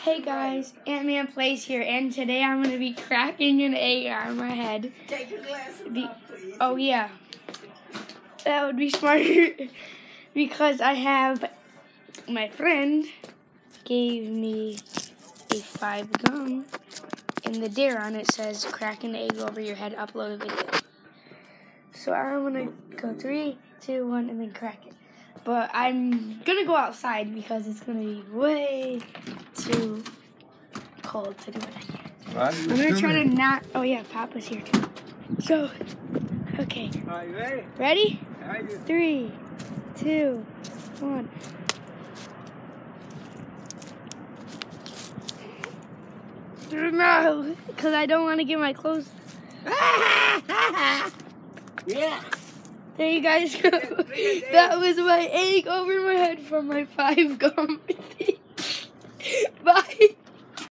Hey guys, Ant-Man Plays here, and today I'm going to be cracking an egg on my head. Take your glasses off, please. Oh yeah, that would be smarter because I have, my friend gave me a 5 gum, and the dare on it says crack an egg over your head, upload a video. So I'm going to go 3, 2, 1, and then crack it. But I'm going to go outside because it's going to be way too cold to do it in here. I'm going to try to not... Oh, yeah, Papa's here, too. So, okay. Are you ready? Ready? Are you? 3, 2, 1. No, because I don't want to get my clothes... Yeah. There you guys go. That was my egg over my head from my 5 gum.